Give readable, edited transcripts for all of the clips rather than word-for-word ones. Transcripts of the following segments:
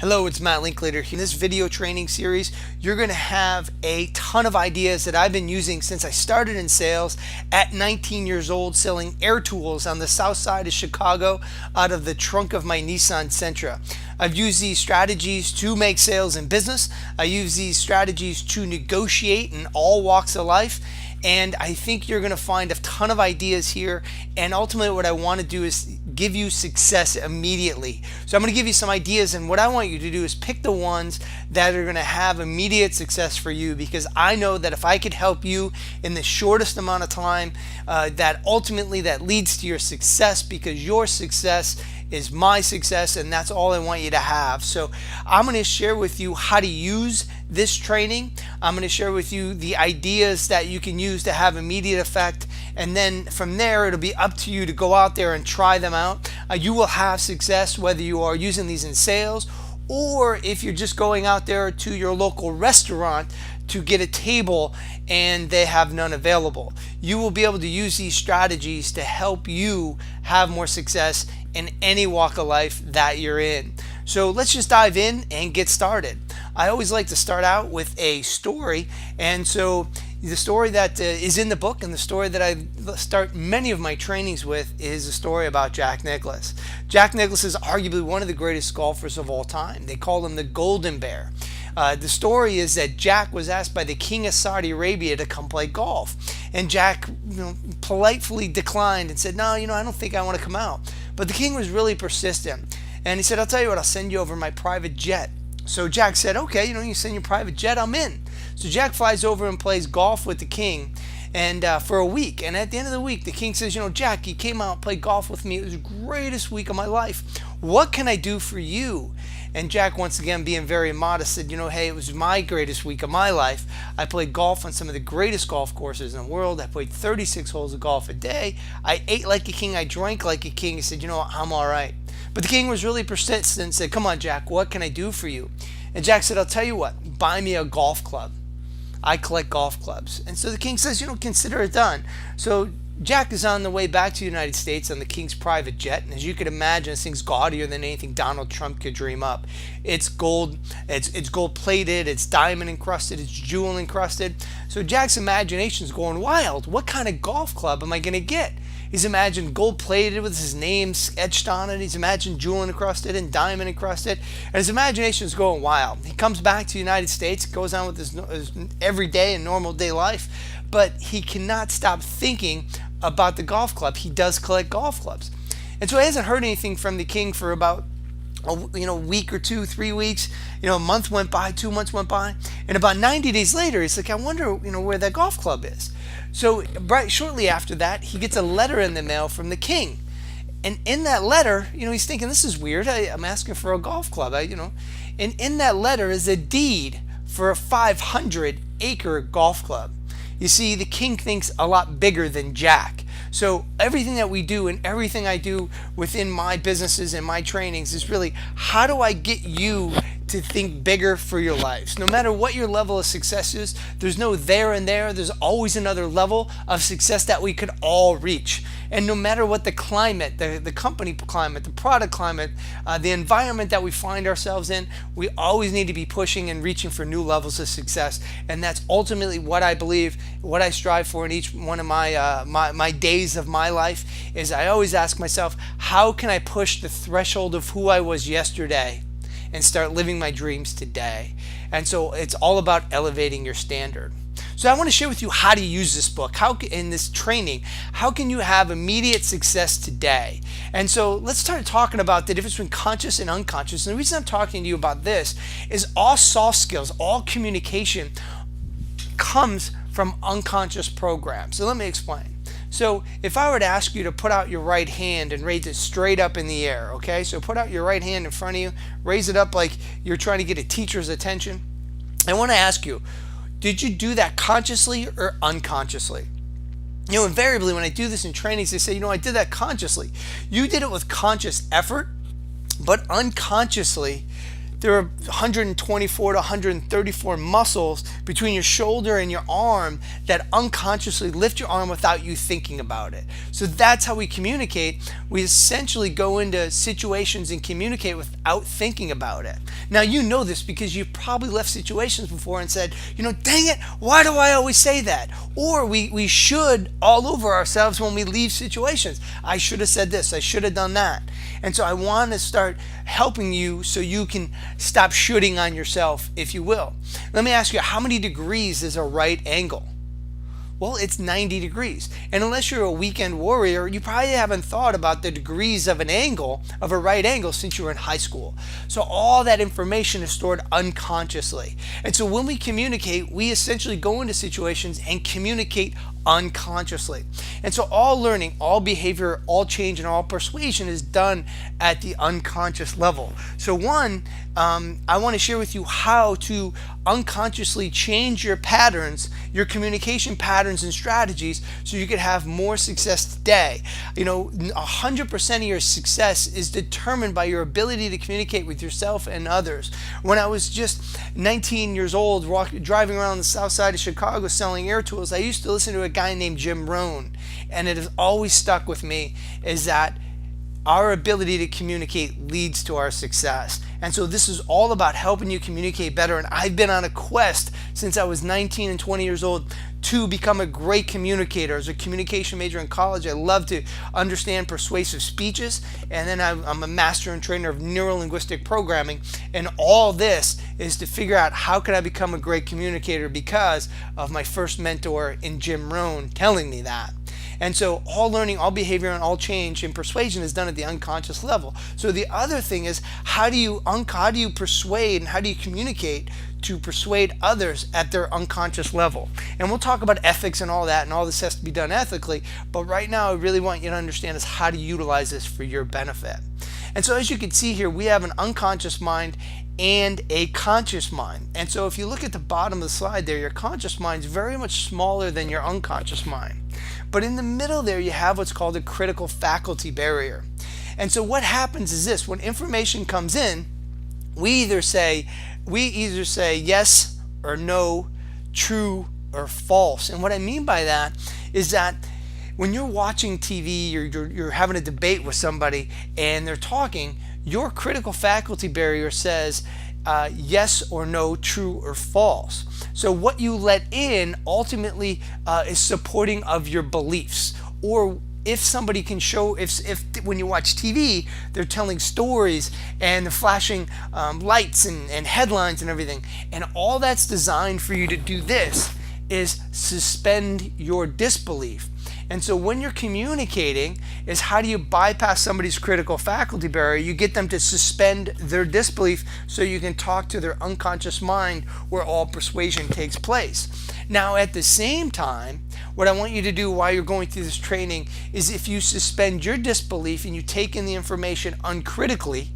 Hello, it's Matt Linklater. In this video training series, you're going to have a ton of ideas that I've been using since I started in sales at 19 years old, selling air tools on the south side of Chicago out of the trunk of my Nissan Sentra. I've used these strategies to make sales in business. I use these strategies to negotiate in all walks of life. And I think you're going to find a ton of ideas here. And ultimately what I want to do is give you success immediately. So I'm going to give you some ideas, and what I want you to do is pick the ones that are going to have immediate success for you, because I know that if I could help you in the shortest amount of time, that ultimately that leads to your success, because your success is my success, and that's all I want you to have. So I'm going to share with you how to use this training. I'm going to share with you the ideas that you can use to have immediate effect, and then from there it'll be up to you to go out there and try them out. You will have success whether you are using these in sales, or if you're just going out there to your local restaurant to get a table and they have none available. You will be able to use these strategies to help you have more success in any walk of life that you're in. So let's just dive in and get started. I always like to start out with a story, and so the story that is in the book, and the story that I start many of my trainings with, is a story about Jack Nicklaus. Jack Nicklaus is arguably one of the greatest golfers of all time. They call him the Golden Bear. The story is that Jack was asked by the King of Saudi Arabia to come play golf, and Jack, politely declined and said, "No, I don't think I want to come out." But the king was really persistent, and he said, "I'll tell you what, I'll send you over my private jet." So Jack said, "Okay, you send your private jet, I'm in." So Jack flies over and plays golf with the king, and for a week. And at the end of the week, the king says, "Jack, you came out and played golf with me. It was the greatest week of my life. What can I do for you?" And Jack, once again being very modest, said, "Hey, it was my greatest week of my life. I played golf on some of the greatest golf courses in the world. I played 36 holes of golf a day. I ate like a king. I drank like a king." He said, "I'm all right." But the king was really persistent and said, "Come on, Jack, what can I do for you?" And Jack said, "I'll tell you what, buy me a golf club. I collect golf clubs." And so the king says, "Consider it done." So Jack is on the way back to the United States on the king's private jet, and as you can imagine, this thing's gaudier than anything Donald Trump could dream up. It's gold, it's gold plated, it's diamond encrusted, it's jewel encrusted. So Jack's imagination's going wild. What kind of golf club am I going to get? He's imagined gold plated with his name etched on it. He's imagined jewel encrusted and diamond encrusted, and his imagination's going wild. He comes back to the United States, goes on with his everyday and normal day life, but he cannot stop thinking about the golf club. He does collect golf clubs, and so he hasn't heard anything from the king for about a week or two, 3 weeks. A month went by, 2 months went by, and about 90 days later, he's like, "I wonder, where that golf club is." So right shortly after that, he gets a letter in the mail from the king, and in that letter, he's thinking, "This is weird. I'm asking for a golf club, and in that letter is a deed for a 500-acre golf club. You see, the king thinks a lot bigger than Jack. So everything that we do and everything I do within my businesses and my trainings is really, how do I get you to think bigger for your lives? No matter what your level of success is, there's no there and there. There's always another level of success that we could all reach. And no matter what the climate, the company climate, the product climate, the environment that we find ourselves in, we always need to be pushing and reaching for new levels of success. And that's ultimately what I believe, what I strive for in each one of my days of my life, is I always ask myself, how can I push the threshold of who I was yesterday and start living my dreams today? And so it's all about elevating your standard. So I want to share with you how to use this book, in this training, how can you have immediate success today? And so let's start talking about the difference between conscious and unconscious. And the reason I'm talking to you about this is all soft skills, all communication comes from unconscious programs. So let me explain. So if I were to ask you to put out your right hand and raise it straight up in the air, okay? So put out your right hand in front of you, raise it up like you're trying to get a teacher's attention. I want to ask you, did you do that consciously or unconsciously? Invariably when I do this in trainings, they say, I did that consciously. You did it with conscious effort, but unconsciously, there are 124 to 134 muscles between your shoulder and your arm that unconsciously lift your arm without you thinking about it. So that's how we communicate. We essentially go into situations and communicate without thinking about it. Now, you know this because you've probably left situations before and said, dang it, why do I always say that? Or we should all over ourselves when we leave situations. I should have said this, I should have done that. And so I want to start helping you so you can stop shooting on yourself, if you will. Let me ask you, how many degrees is a right angle? Well, it's 90 degrees. And unless you're a weekend warrior, you probably haven't thought about the degrees of an angle, of a right angle, since you were in high school. So all that information is stored unconsciously. And so when we communicate, we essentially go into situations and communicate unconsciously. And so all learning, all behavior, all change, and all persuasion is done at the unconscious level. So I want to share with you how to unconsciously change your patterns, your communication patterns and strategies, so you can have more success today. 100% of your success is determined by your ability to communicate with yourself and others. When I was just 19 years old, driving around the south side of Chicago selling air tools, I used to listen to a guy named Jim Rohn, and it has always stuck with me, is that our ability to communicate leads to our success. And so this is all about helping you communicate better. And I've been on a quest since I was 19 and 20 years old to become a great communicator. As a communication major in college, I love to understand persuasive speeches. And then I'm a master and trainer of neuro-linguistic programming. And all this is to figure out how can I become a great communicator because of my first mentor in Jim Rohn telling me that. And so all learning, all behavior, and all change in persuasion is done at the unconscious level. So the other thing is, how do you persuade and how do you communicate to persuade others at their unconscious level? And we'll talk about ethics and all that, and all this has to be done ethically. But right now, I really want you to understand is how to utilize this for your benefit. And so as you can see here, we have an unconscious mind and a conscious mind. And so if you look at the bottom of the slide there, your conscious mind is very much smaller than your unconscious mind. But in the middle there, you have what's called a critical faculty barrier. And so what happens is this: when information comes in, we either say yes or no, true or false. And what I mean by that is that when you're watching TV, you're having a debate with somebody and they're talking, your critical faculty barrier says yes or no, true or false. So what you let in ultimately is supporting of your beliefs. Or if somebody can show, if when you watch TV, they're telling stories and they're flashing lights and headlines and everything, and all that's designed for you to do this is suspend your disbelief. And so when you're communicating is how do you bypass somebody's critical faculty barrier? You get them to suspend their disbelief so you can talk to their unconscious mind where all persuasion takes place. Now at the same time, what I want you to do while you're going through this training is if you suspend your disbelief and you take in the information uncritically,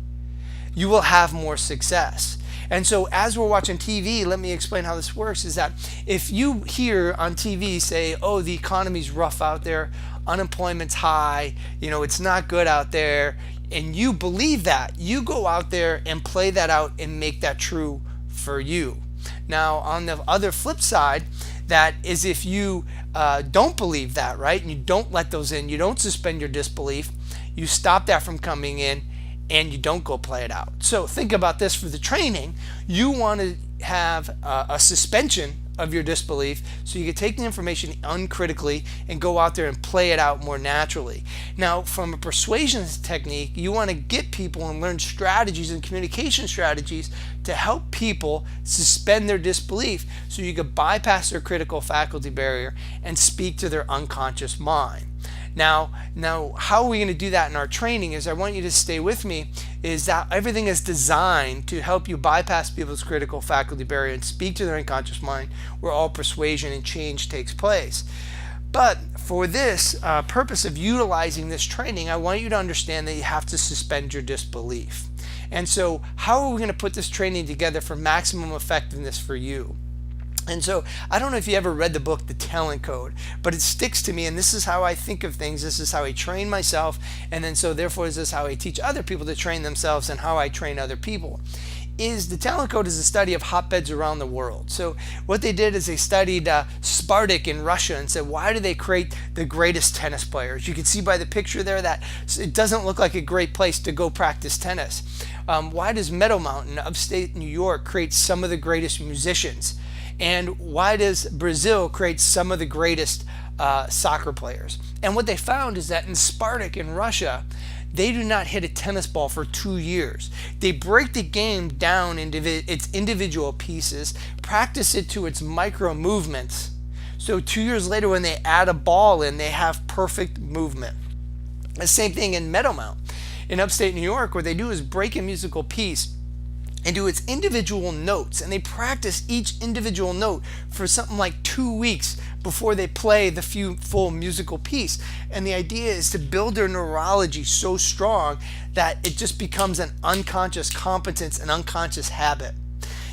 you will have more success. And so as we're watching TV, let me explain how this works, is that if you hear on TV say, oh, the economy's rough out there, unemployment's high, it's not good out there, and you believe that, you go out there and play that out and make that true for you. Now, on the other flip side, that is if you don't believe that, right, and you don't let those in, you don't suspend your disbelief, you stop that from coming in, and you don't go play it out. So think about this for the training. You want to have a suspension of your disbelief so you can take the information uncritically and go out there and play it out more naturally. Now, from a persuasion technique, you want to get people and learn strategies and communication strategies to help people suspend their disbelief so you can bypass their critical faculty barrier and speak to their unconscious mind. Now, how are we going to do that in our training is I want you to stay with me, is that everything is designed to help you bypass people's critical faculty barrier and speak to their unconscious mind where all persuasion and change takes place. But for this purpose of utilizing this training, I want you to understand that you have to suspend your disbelief. And so how are we going to put this training together for maximum effectiveness for you? And so I don't know if you ever read the book, The Talent Code, but it sticks to me, and this is how I think of things. This is how I train myself, and then so therefore this is how I teach other people to train themselves and how I train other people. is the talent code is a study of hotbeds around the world. So what they did is they studied Spartak in Russia and said, why do they create the greatest tennis players? You can see by the picture there that it doesn't look like a great place to go practice tennis. Why does Meadow Mountain, upstate New York, create some of the greatest musicians? And why does Brazil create some of the greatest soccer players? And what they found is that in Spartak in Russia, they do not hit a tennis ball for 2 years. They break the game down into its individual pieces, practice it to its micro movements. So 2 years later, when they add a ball in, they have perfect movement. The same thing in Meadow Mountain in upstate New York. What they do is break a musical piece into its individual notes, and they practice each individual note for something like 2 weeks before they play the full musical piece. And the idea is to build their neurology so strong that it just becomes an unconscious competence, an unconscious habit.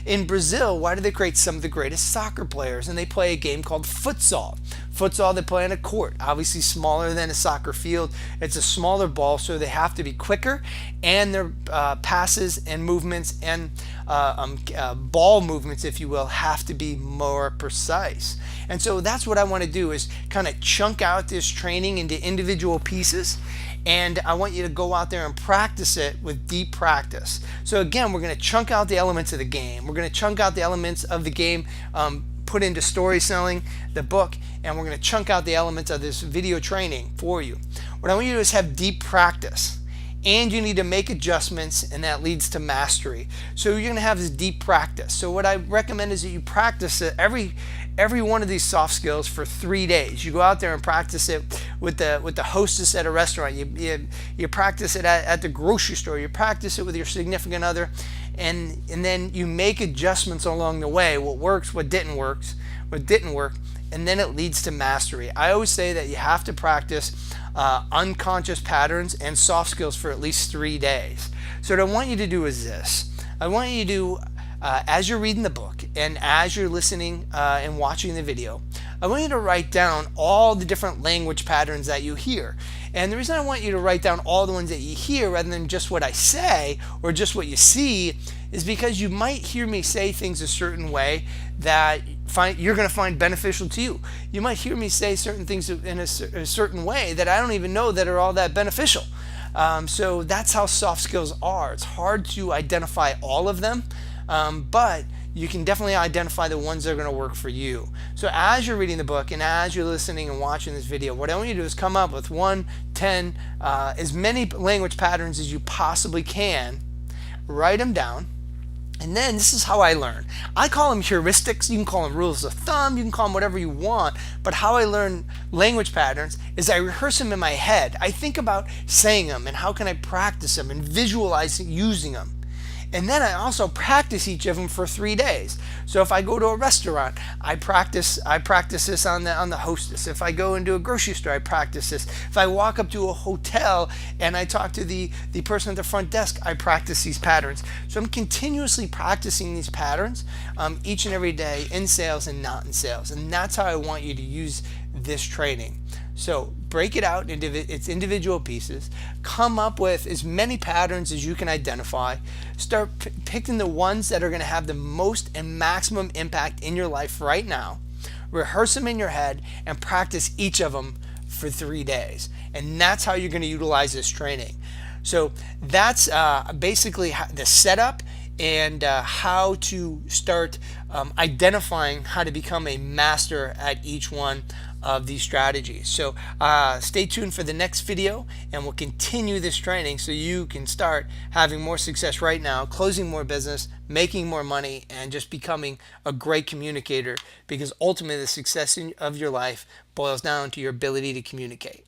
In Brazil, why do they create some of the greatest soccer players? And they play a game called futsal. Futsal, they play on a court, obviously smaller than a soccer field. It's a smaller ball, so they have to be quicker, and their passes and movements and ball movements, if you will, have to be more precise. And so that's what I want to do, is kind of chunk out this training into individual pieces. And I want you to go out there and practice it with deep practice. So again, we're going to chunk out the elements of the game. We're going to chunk out the elements of the game put into story selling, the book, and we're going to chunk out the elements of this video training for you. What I want you to do is have deep practice. And you need to make adjustments, and that leads to mastery. So you're going to have this deep practice. So what I recommend is that you practice it every one of these soft skills for 3 days. You go out there and practice it with the hostess at a restaurant. You practice it at the grocery store. You practice it with your significant other, and then you make adjustments along the way. What works, what didn't work, and then it leads to mastery. I always say that you have to practice unconscious patterns and soft skills for at least 3 days. So what I want you to do is this. I want you to, as you're reading the book and as you're listening and watching the video, I want you to write down all the different language patterns that you hear. And the reason I want you to write down all the ones that you hear rather than just what I say or just what you see is because you might hear me say things a certain way that you're going to find beneficial to you. You might hear me say certain things in a certain way that I don't even know that are all that beneficial. So that's how soft skills are. It's hard to identify all of them, but you can definitely identify the ones that are going to work for you. So as you're reading the book and as you're listening and watching this video, what I want you to do is come up with 1, 10, as many language patterns as you possibly can. Write them down. And then this is how I learn. I call them heuristics. You can call them rules of thumb. You can call them whatever you want. But how I learn language patterns is I rehearse them in my head. I think about saying them and how can I practice them and visualize using them. And then I also practice each of them for 3 days. So if I go to a restaurant, I practice this on the hostess. If I go into a grocery store, I practice this. If I walk up to a hotel and I talk to the person at the front desk, I practice these patterns. So I'm continuously practicing these patterns each and every day in sales and not in sales. And that's how I want you to use this training. So break it out into its individual pieces, come up with as many patterns as you can identify, start picking the ones that are going to have the most and maximum impact in your life right now, rehearse them in your head, and practice each of them for 3 days. And that's how you're going to utilize this training. So that's basically the setup and how to start identifying how to become a master at each one of these strategies. So stay tuned for the next video, and we'll continue this training so you can start having more success right now, closing more business, making more money, and just becoming a great communicator, because ultimately the success of your life boils down to your ability to communicate.